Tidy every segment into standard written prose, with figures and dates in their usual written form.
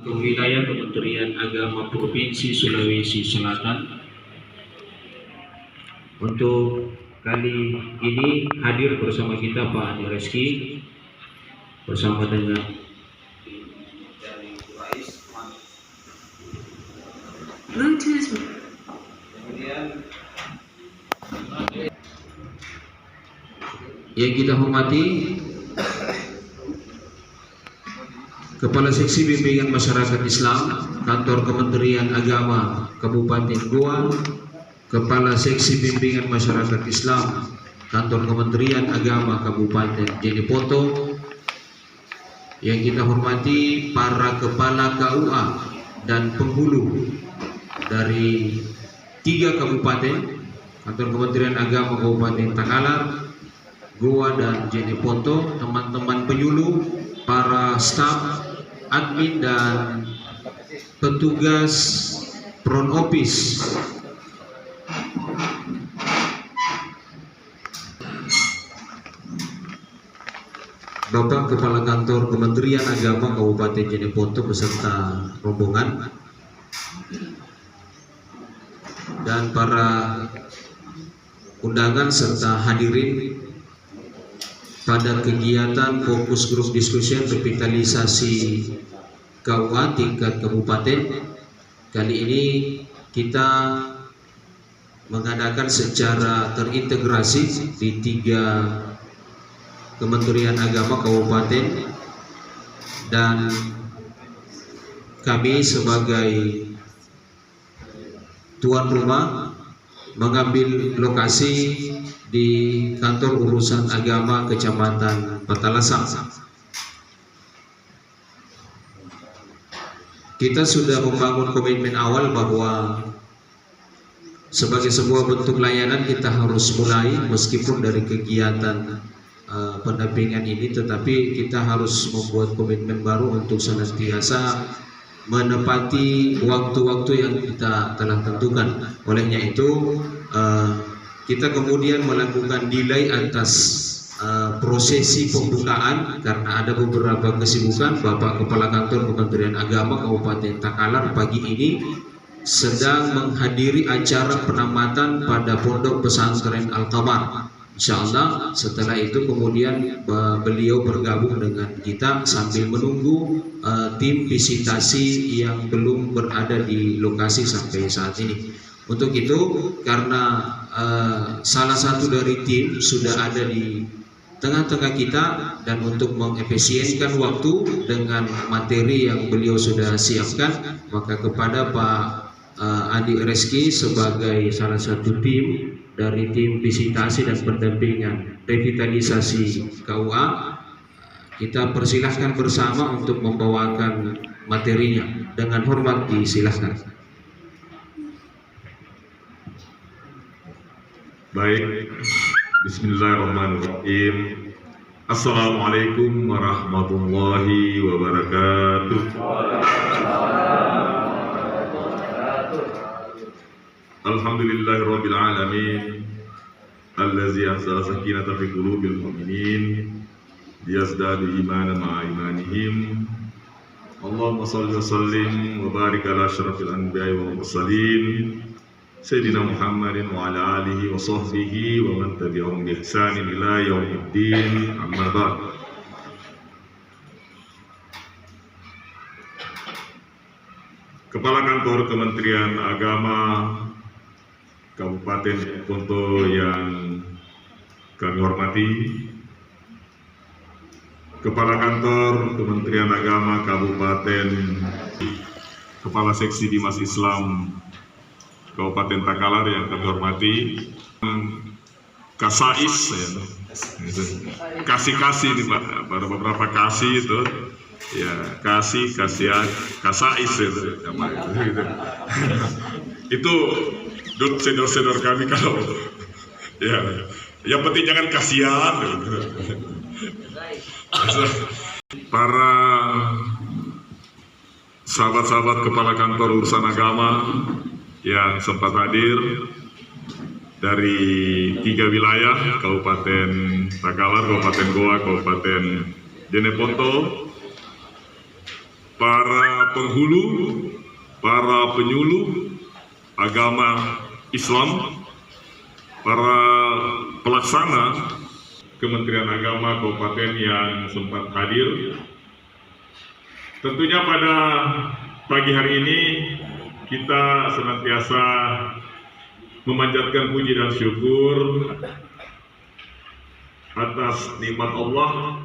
Wilayah Kementerian Agama Provinsi Sulawesi Selatan. Untuk kali ini hadir bersama kita Pak Andi Reski bersama dengan yang kita hormati Kepala Seksi Bimbingan Masyarakat Islam Kantor Kementerian Agama Kabupaten Goa, Kepala Seksi Bimbingan Masyarakat Islam Kantor Kementerian Agama Kabupaten Jeneponto, yang kita hormati para kepala KUA dan penghulu dari 3 kabupaten Kantor Kementerian Agama Kabupaten Takalar, Goa dan Jeneponto, teman-teman penyuluh, para staf, admin dan petugas front office. Bapak Kepala Kantor Kementerian Agama Kabupaten Jeneponto beserta rombongan dan para undangan serta hadirin pada kegiatan fokus grup diskusi revitalisasi KUA tingkat kabupaten. Kali ini kita mengadakan secara terintegrasi di 3 Kementerian Agama Kabupaten, dan kami sebagai tuan rumah mengambil lokasi di Kantor Urusan Agama Kecamatan Patalasang. Kita sudah membangun komitmen awal bahwa sebagai sebuah bentuk layanan kita harus mulai, meskipun dari kegiatan pendampingan ini, tetapi kita harus membuat komitmen baru untuk senantiasa menepati waktu-waktu yang kita telah tentukan. Olehnya itu kita kemudian melakukan delay atas prosesi pembukaan karena ada beberapa kesibukan. Bapak Kepala Kantor Kementerian Agama Kabupaten Takalar pagi ini sedang menghadiri acara penamatan pada Pondok Pesantren Al-Qamar. Insyaallah setelah itu kemudian beliau bergabung dengan kita sambil menunggu tim visitasi yang belum berada di lokasi sampai saat ini. Untuk itu, karena salah satu dari tim sudah ada di tengah-tengah kita, dan untuk mengefisienkan waktu dengan materi yang beliau sudah siapkan, maka kepada Pak Andi Reski sebagai salah satu tim dari tim visitasi dan pendampingan revitalisasi KUA, kita persilahkan bersama untuk membawakan materinya. Dengan hormat disilahkan. Baik, bismillahirrahmanirrahim. Assalamualaikum warahmatullahi wabarakatuh. Alhamdulillahirabbil alamin, allazi anzala sakinata fi qulubil mu'minin liyazdadu imanan ma'a imanihim. Allahumma shalli wa sallim wa barik ala asyrafil anbiya'i wal mursalin Sayyidina Muhammadin wa ala alihi wa sahbihi wa man tabi'ahum bi ihsanin ila yaumiddin, amma ba'd. Kepala Kantor Kementerian Agama Kabupaten Jeneponto yang kami hormati, Kepala Kantor Kementerian Agama Kabupaten, Kepala Seksi Dimas Islam Kabupaten Takalar yang kami hormati, Kasais, kasih nih Pak, pada beberapa kasih itu, ya Kasais itu senior kami. Kalau ya yang penting jangan kasihan. Para sahabat-sahabat Kepala Kantor Urusan Agama yang sempat hadir dari 3 wilayah, Kabupaten Takalar, Kabupaten Goa, Kabupaten Jeneponto, para penghulu, para penyuluh agama Islam, para pelaksana Kementerian Agama Kabupaten yang sempat hadir. Tentunya pada pagi hari ini kita senantiasa memanjatkan puji dan syukur atas nikmat Allah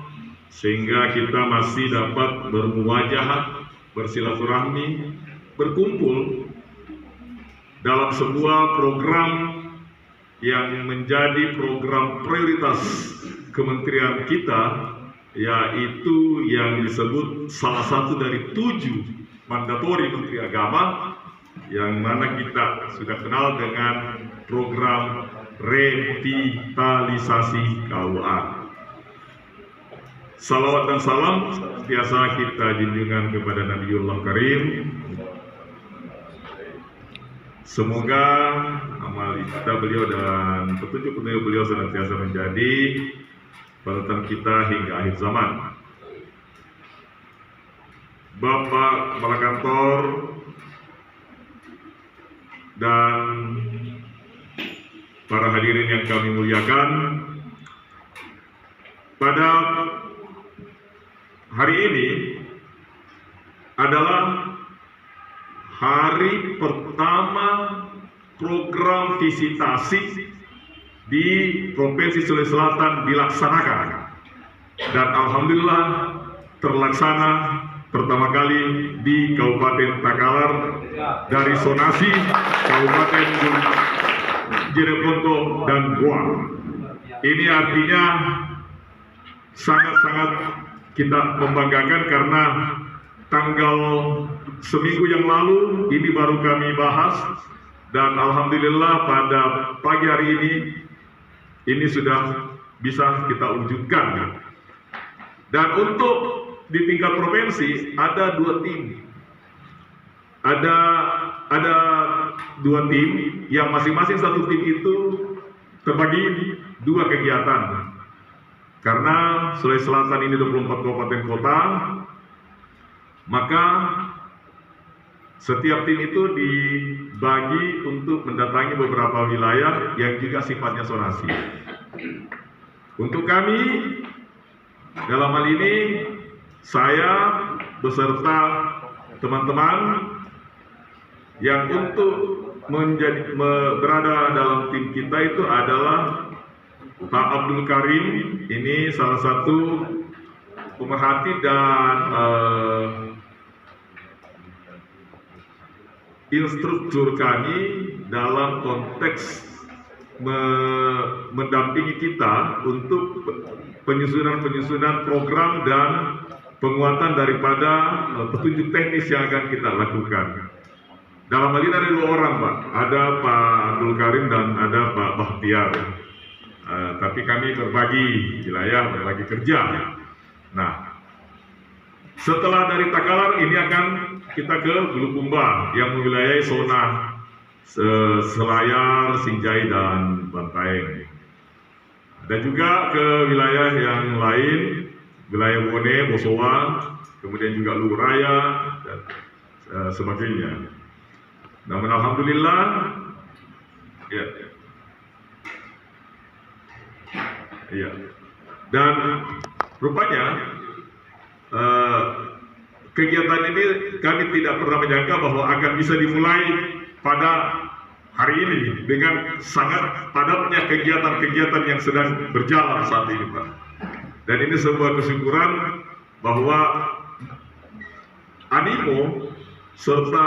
sehingga kita masih dapat bermuwajahah, bersilaturahmi, berkumpul dalam sebuah program yang menjadi program prioritas kementerian kita, yaitu yang disebut salah satu dari 7 mandatori Menteri Agama, yang mana kita sudah kenal dengan program revitalisasi KUA. Salawat dan salam biasa kita junjungan kepada Nabiullah Karim. Semoga amal ibadah beliau dan petunjuk beliau senantiasa menjadi panutan kita hingga akhir zaman. Bapak Kepala Kantor dan para hadirin yang kami muliakan, pada hari ini adalah hari pertama program visitasi di Provinsi Sulawesi Selatan dilaksanakan, dan alhamdulillah terlaksana pertama kali di Kabupaten Takalar dari zonasi Kabupaten Jeneponto dan Goa. Ini artinya sangat-sangat kita membanggakan karena tanggal seminggu yang lalu ini baru kami bahas, dan alhamdulillah pada pagi hari ini sudah bisa kita wujudkan. Dan untuk di tingkat provinsi ada 2 tim. Ada 2 tim yang masing-masing satu tim itu terbagi 2 kegiatan. Karena Sulawesi Selatan ini 24 kabupaten kota, maka setiap tim itu dibagi untuk mendatangi beberapa wilayah yang juga sifatnya zonasi. Untuk kami dalam hal ini, saya beserta teman-teman yang untuk berada dalam tim kita itu adalah Pak Abdul Karim. Ini salah satu pemerhati dan instruktur kami dalam konteks mendampingi kita untuk penyusunan program dan penguatan daripada petunjuk teknis yang akan kita lakukan. Dalam hal ini ada 2 orang, Pak. Ada Pak Abdul Karim dan ada Pak Bahtiar. Tapi kami berbagi wilayah, berbagi kerja. Nah, setelah dari Takalar ini akan kita ke Bulukumba yang mewilayai zona Selayar, Sinjai, dan Bantaeng. Dan juga ke wilayah yang lain, wilayah Wone, Bosowa, kemudian juga Luraya, dan sebagainya. Namun alhamdulillah, ya. Dan rupanya kegiatan ini kami tidak pernah menyangka bahwa akan bisa dimulai pada hari ini dengan sangat padatnya kegiatan-kegiatan yang sedang berjalan saat ini, Pak. Dan ini sebuah kesyukuran bahwa animo serta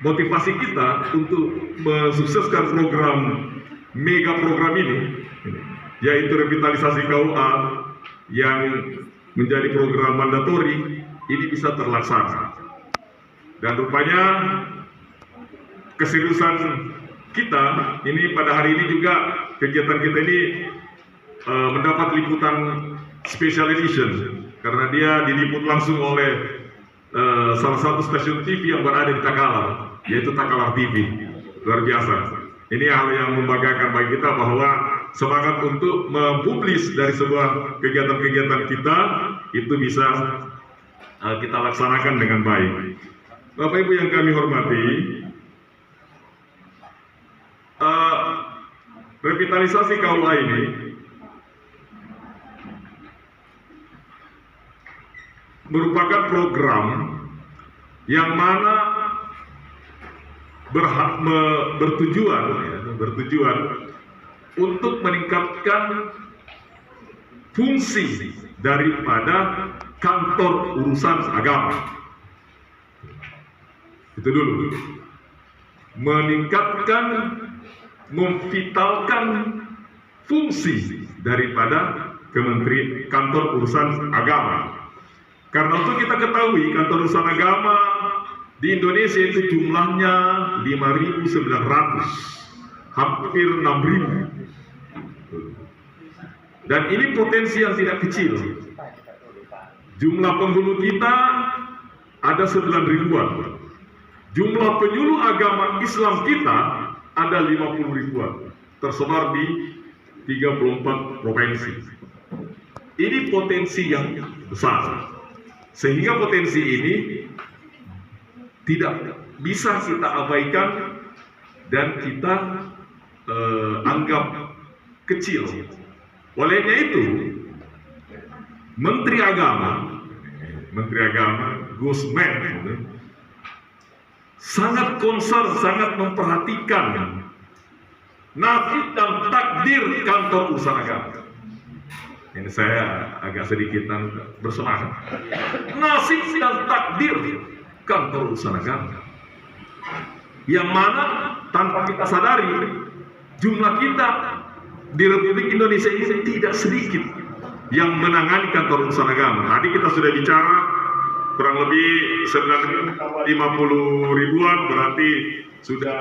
motivasi kita untuk mensukseskan mega program ini, yaitu revitalisasi KUA yang menjadi program mandatori, ini bisa terlaksana. Dan rupanya keseriusan kita ini pada hari ini juga, kegiatan kita ini mendapat liputan special edition karena dia diliput langsung oleh salah satu stasiun TV yang berada di Takalar, yaitu Takalar TV. Luar biasa. Ini hal yang membanggakan bagi kita bahwa semangat untuk mempublis dari sebuah kegiatan-kegiatan kita itu bisa kita laksanakan dengan baik. Bapak Ibu yang kami hormati, revitalisasi KUA ini merupakan program yang mana bertujuan untuk meningkatkan fungsi daripada kantor urusan agama. Itu dulu. Meningkatkan, memvitalkan fungsi daripada kantor urusan agama. Karena untuk kita ketahui kantor urusan agama di Indonesia itu jumlahnya 5.900, hampir 6.000. Dan ini potensi yang tidak kecil. Jumlah penghulu kita ada 9 ribuan. Jumlah penyuluh agama Islam kita ada 50 ribuan. Tersebar di 34 provinsi. Ini potensi yang besar. Sehingga potensi ini tidak bisa kita abaikan dan kita anggap kecil. Olehnya itu, Menteri Agama Gusmen sangat concern, sangat memperhatikan nasib dan takdir kantor urusan agama. Ini saya agak sedikit bersemangat. Nasib dan takdir kantor urusan agama, yang mana tanpa kita sadari jumlah kita di Republik Indonesia ini tidak sedikit yang menangani kantor urusan agama. Tadi kita sudah bicara kurang lebih 50 ribuan, berarti sudah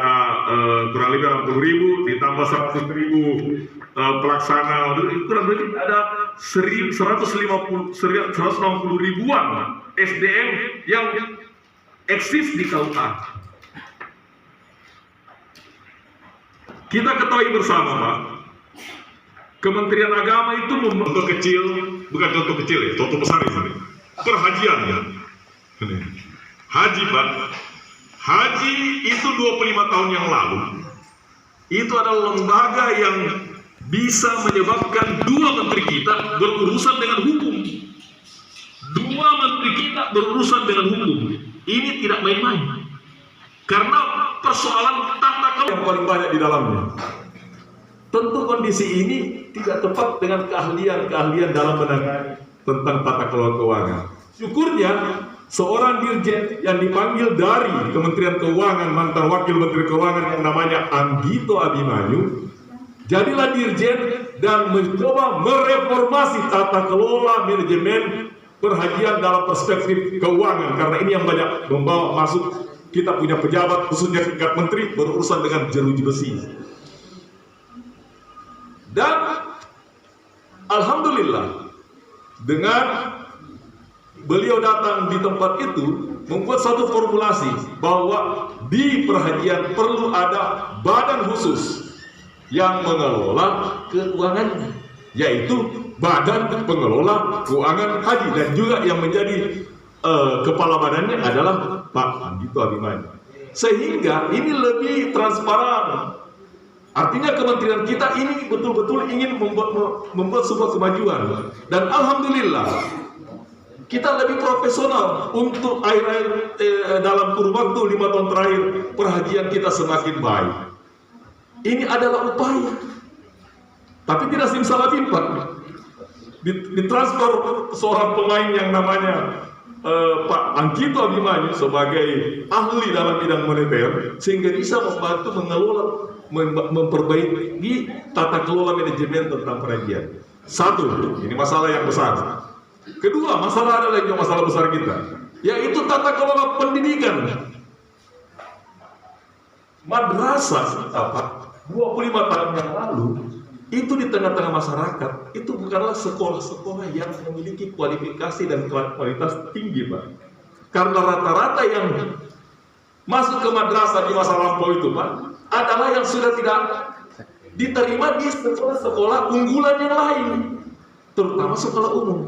kurang lebih 60.000 ditambah 100.000 pelaksana, kurang lebih ada 160 ribuan SDM yang eksis di KUA. Kita ketahui bersama, Pak, Kementerian Agama itu contoh kecil, bukan contoh kecil ya, contoh besar ini. Perhajian ya. Haji, Pak. Haji itu 25 tahun yang lalu, itu adalah lembaga yang bisa menyebabkan dua menteri kita berurusan dengan hukum. Dua menteri kita berurusan dengan hukum. Ini tidak main-main. Karena persoalan tata kelola yang paling banyak di dalamnya. Tentu kondisi ini tidak tepat dengan keahlian dalam menangani tentang tata kelola keuangan. Syukurnya seorang dirjen yang dipanggil dari Kementerian Keuangan, mantan Wakil Menteri Keuangan yang namanya Anggito Abimanyu, jadilah dirjen dan mencoba mereformasi tata kelola manajemen perhajian dalam perspektif keuangan. Karena ini yang banyak membawa masuk, kita punya pejabat khususnya tingkat menteri berurusan dengan jeruji besi. Dan alhamdulillah dengan beliau datang di tempat itu membuat satu formulasi bahwa di perhajian perlu ada badan khusus yang mengelola keuangannya, yaitu Badan Pengelola Keuangan Haji, dan juga yang menjadi kepala badannya adalah Pak Anggito Abimanyu. Sehingga ini lebih transparan. Artinya kementerian kita ini betul-betul ingin membuat sebuah kemajuan. Dan alhamdulillah kita lebih profesional untuk akhir-akhir dalam kurun waktu 5 tahun terakhir perhajian kita semakin baik. Ini adalah upaya, tapi tidak simsalabim, Pak. Ditransfer seorang pemain yang namanya Pak Anggito Abimanyu sebagai ahli dalam bidang moneter, sehingga bisa membantu mengelola, memperbaiki tata kelola manajemen tentang perhajian. Satu, ini masalah yang besar. Kedua, masalah ada lagi masalah besar kita, yaitu tata kelola pendidikan. Madrasah kita, Pak, 25 tahun yang lalu itu di tengah-tengah masyarakat itu bukanlah sekolah-sekolah yang memiliki kualifikasi dan kualitas tinggi, Pak. Karena rata-rata yang masuk ke madrasah di masa lampau itu, Pak, adalah yang sudah tidak diterima di sekolah-sekolah unggulan yang lain, terutama sekolah umum.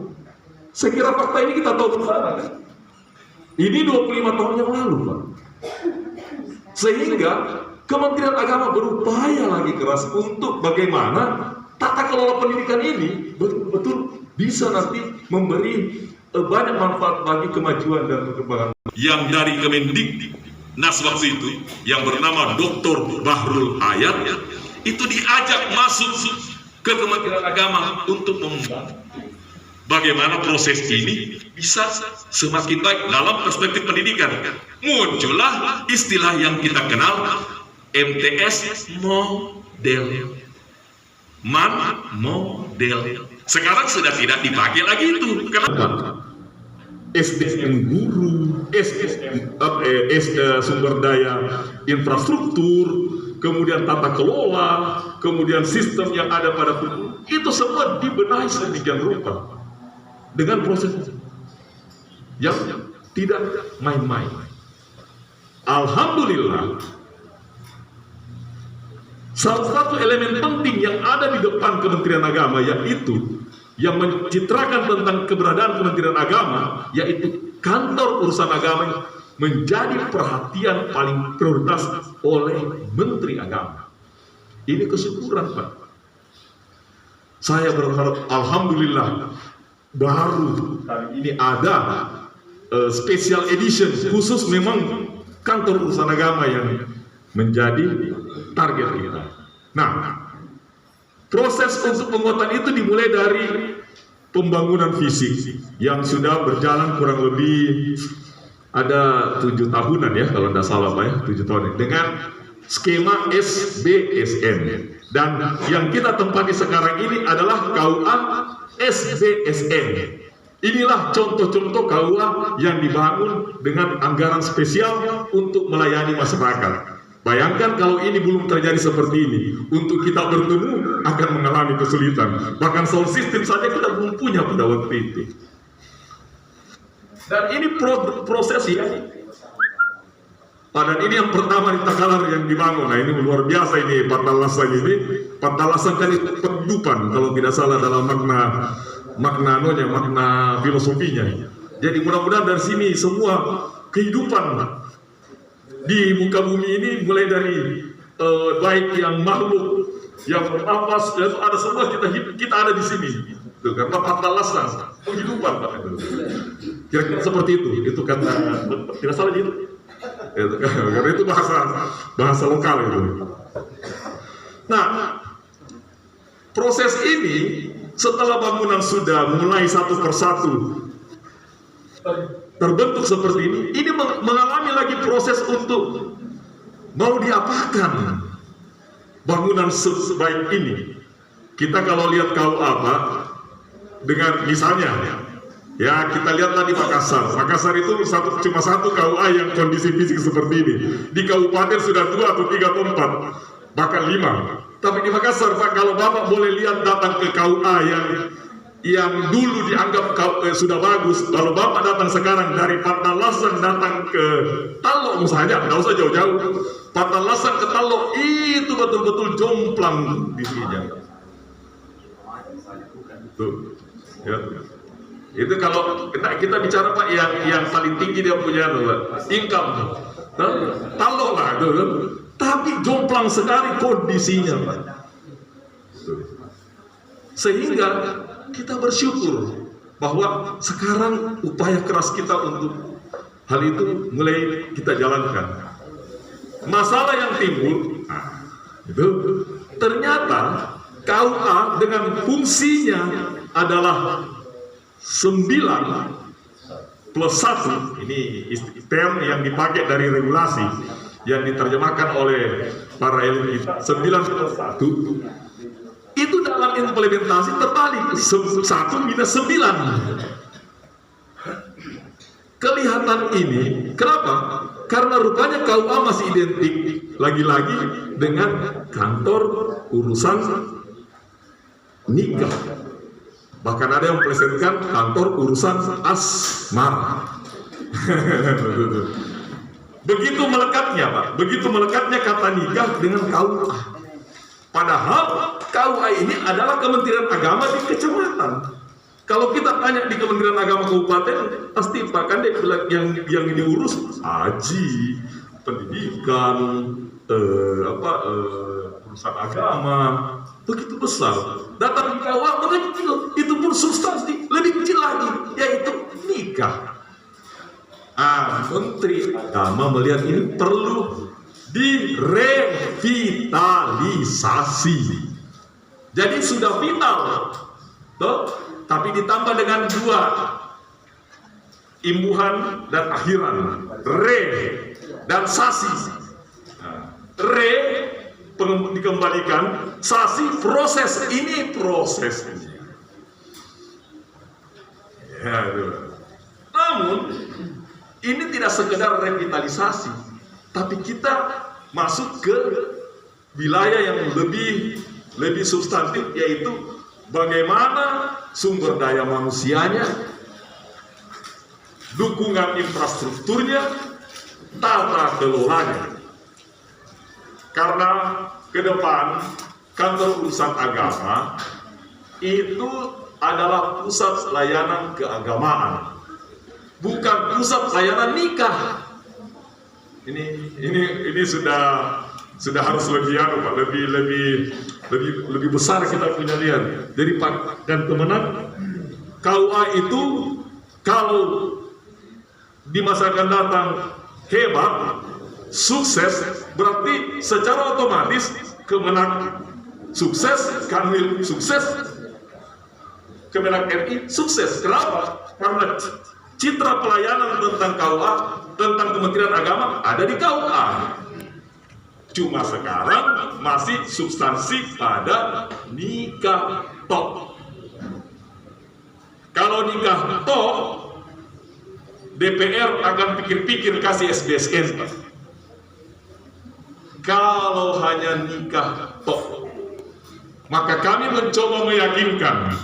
Saya kira fakta ini kita tahu bersama kan? Ini 25 tahun yang lalu, Pak. Sehingga Kementerian Agama berupaya lagi keras untuk bagaimana tata kelola pendidikan ini betul-betul bisa nanti memberi banyak manfaat bagi kemajuan dan perkembangan. Yang dari Kemendiknas waktu itu yang bernama Dr. Bahrul Hayat itu diajak masuk ke Kementerian Agama untuk membantu bagaimana proses ini bisa semakin baik dalam perspektif pendidikan. Muncullah istilah yang kita kenal MTS model. Model. Sekarang sudah tidak dipakai lagi itu. Kenapa? SDM guru, sumber daya infrastruktur, kemudian tata kelola, kemudian sistem yang ada pada guru, itu semua dibenahi sedemikian rupa dengan proses yang tidak main-main. Alhamdulillah, salah satu elemen penting yang ada di depan Kementerian Agama yaitu yang mencitrakan tentang keberadaan Kementerian Agama, yaitu kantor urusan agama menjadi perhatian paling prioritas oleh Menteri Agama. Ini kesyukuran, Pak. Saya berharap, alhamdulillah, baru hari ini ada special edition khusus memang kantor urusan agama yang menjadi target kita. Nah, proses untuk penguatan itu dimulai dari pembangunan fisik yang sudah berjalan kurang lebih ada 7 tahunan ya, kalau tidak salah Pak ya, 7 tahun dengan skema SBSN, dan yang kita tempati sekarang ini adalah KUA SBSN. Inilah contoh-contoh KUA yang dibangun dengan anggaran spesial untuk melayani masyarakat. Bayangkan kalau ini belum terjadi seperti ini, untuk kita bertemu akan mengalami kesulitan. Bahkan sound system saja kita belum punya pada waktu itu. Dan ini proses ya. Dan ini yang pertama di Takalar yang dibangun. Nah ini luar biasa ini Patalasan ini. Patalasan kan itu kehidupan kalau tidak salah dalam makna filosofinya. Jadi mudah-mudahan dari sini semua kehidupan di muka bumi ini mulai dari baik yang makhluk, yang bernafas, ada semua kita ada di sini. Tuh, karena Patalasan kehidupan Pak. Kira-kira seperti itu kata tidak salah gitu. Karena itu bahasa lokal itu. Nah, proses ini setelah bangunan sudah mulai satu persatu terbentuk seperti ini mengalami lagi proses untuk mau diapakan bangunan sebaik ini. Kita kalau lihat KUA Pak, dengan misalnya ya kita lihatlah di Makassar. Makassar itu cuma satu KUA yang kondisi fisik seperti ini. Di kabupaten sudah 2 atau 3 atau 4, bahkan 5. Tapi di Makassar Pak, kalau Bapak boleh lihat datang ke KUA yang dulu dianggap sudah bagus, kalau Bapak datang sekarang dari Patalasan datang ke Talok saja, tidak usah jauh-jauh. Patalasan ke Talok itu betul-betul jomplang di sini. Tuh, ya. Itu kalau kita bicara Pak yang paling tinggi dia punya income, Talok lah itu. Tapi jomplang sekali kondisinya Pak. Sehingga kita bersyukur bahwa sekarang upaya keras kita untuk hal itu mulai kita jalankan. Masalah yang timbul itu ternyata KUA dengan fungsinya adalah 9 plus 1. Ini term yang dipakai dari regulasi yang diterjemahkan oleh para elit 9 plus 1. Itu dalam implementasi terbalik 1 minus 9. Kelihatan ini kenapa? Karena rupanya KUA masih identik lagi-lagi dengan kantor urusan nikah. Bahkan ada yang melesetkan kantor urusan asmara. Begitu melekatnya Pak, begitu melekatnya kata nikah dengan KUA. Padahal KUA ini adalah Kementerian Agama di kecamatan. Kalau kita tanya di Kementerian Agama Kabupaten, pasti Pak Kandek bilang yang diurus haji, pendidikan, urusan agama, begitu besar. Datang ke awal begitu, itu pun substansi lebih kecil lagi, yaitu nikah. Menteri Agama melihat ini perlu direvitalisasi. Jadi sudah vital, toh, tapi ditambah dengan 2 imbuhan dan akhiran, re dan sasi. Re dikembalikan, sasi proses, ini prosesnya. Ya, namun ini tidak sekedar revitalisasi, tapi kita masuk ke wilayah yang lebih substantif, yaitu bagaimana sumber daya manusianya, dukungan infrastrukturnya, tata kelolanya. Karena ke depan kantor urusan agama itu adalah pusat layanan keagamaan, bukan pusat layanan nikah. Ini sudah harus lebih besar kita punya lihat. Jadi Pak dan teman-teman, KUA itu kalau di masa akan datang hebat, sukses, berarti secara otomatis Kemenak sukses, Kanwil sukses, Kemenak RI sukses. Kenapa? Karena citra pelayanan tentang KUA, tentang Kementerian Agama ada di KUA. Cuma sekarang masih substansi pada nikah tok. Kalau nikah tok, DPR akan pikir-pikir kasih SBSN. Kalau hanya nikah tok, maka kami mencoba meyakinkan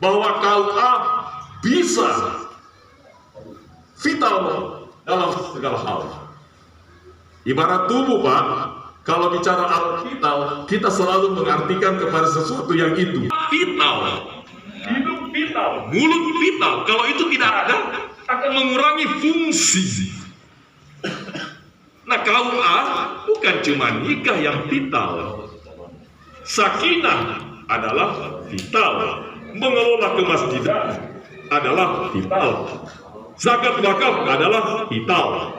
bahwa KUA bisa vital dalam segala hal. Ibarat tubuh, Pak, kalau bicara alat vital, kita selalu mengartikan kepada sesuatu yang itu vital, hidup vital, mulut vital. Kalau itu tidak ada, akan mengurangi fungsi. Nah, KUA bukan cuma nikah yang vital. Sakinah adalah vital. Mengelola kemasjidan adalah vital. Zakat wakaf adalah vital.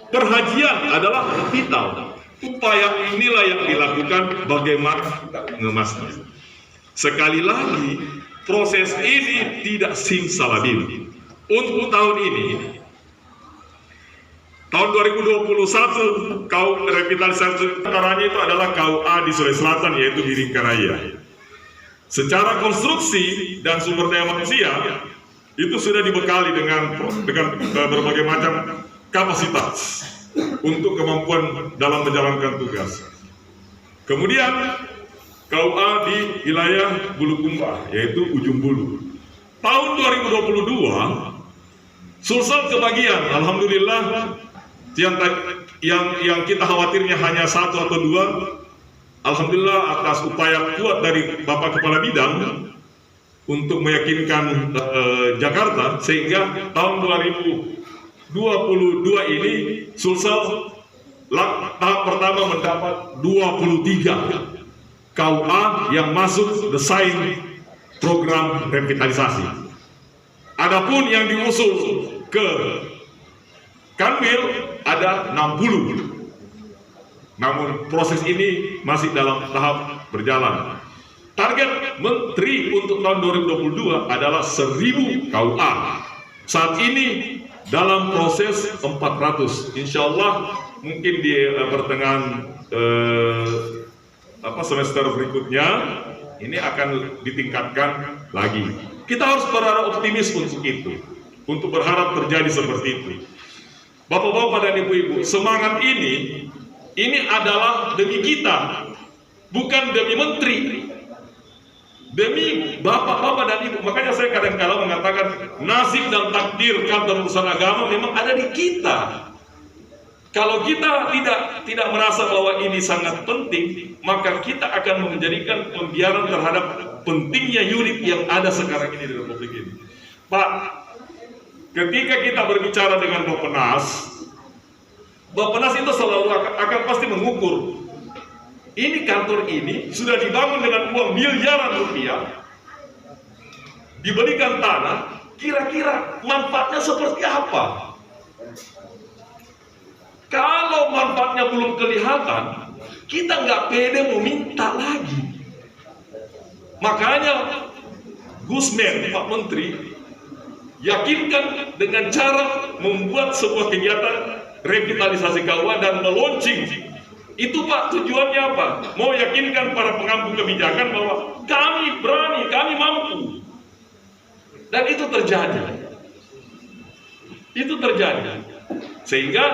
Perhajian adalah vital. Upaya inilah yang dilakukan bagaimana kita mengemasnya. Sekali lagi, proses ini tidak simsalabim. Untuk tahun ini, tahun 2021, revitalisasi antaranya itu adalah KUA di Sulawesi Selatan, yaitu di Ringkaraya. Secara konstruksi dan sumber daya manusia, itu sudah dibekali dengan berbagai macam kapasitas untuk kemampuan dalam menjalankan tugas. Kemudian KUA di wilayah Bulukumba, yaitu Ujung Bulu. Tahun 2022, Sulsel kebagian, alhamdulillah. Yang kita khawatirnya hanya 1 atau 2, alhamdulillah atas upaya kuat dari Bapak Kepala Bidang untuk meyakinkan Jakarta, sehingga tahun 2022 ini Sulsel tahap pertama mendapat 23 KUA yang masuk desain program revitalisasi. Adapun yang diusul ke Kanwil ada 60. Namun proses ini masih dalam tahap berjalan. Target Menteri untuk tahun 2022 adalah 1000 KUA. Saat ini dalam proses 400. Insya Allah mungkin di pertengahan semester berikutnya ini akan ditingkatkan lagi. Kita harus berharap optimis untuk itu, untuk berharap terjadi seperti itu. Bapak-bapak dan ibu-ibu, semangat ini adalah demi kita, bukan demi menteri, demi bapak-bapak dan ibu. Makanya saya kadang-kadang mengatakan nasib dan takdir kantor urusan agama memang ada di kita. Kalau kita tidak merasa bahwa ini sangat penting, maka kita akan menjadikan pembiaran terhadap pentingnya unit yang ada sekarang ini di Republik ini. Pak, ketika kita berbicara dengan Bappenas itu selalu akan pasti mengukur. Ini kantor ini sudah dibangun dengan uang miliaran rupiah, dibelikan tanah, kira-kira manfaatnya seperti apa? Kalau manfaatnya belum kelihatan, kita nggak pede mau minta lagi. Makanya Gusmen, Pak Menteri, yakinkan dengan cara membuat sebuah kegiatan revitalisasi KUA dan meluncing. Itu Pak, tujuannya apa? Mau yakinkan para pengampu kebijakan bahwa kami berani, kami mampu. Dan itu terjadi. Itu terjadi. Sehingga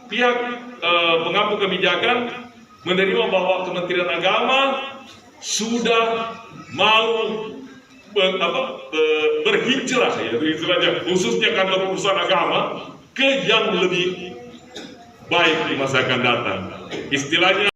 pihak pengampu kebijakan menerima bahwa Kementerian Agama sudah mau berhijrah, ya, istilahnya khususnya kantor urusan agama ke yang lebih baik di masa akan datang. Istilahnya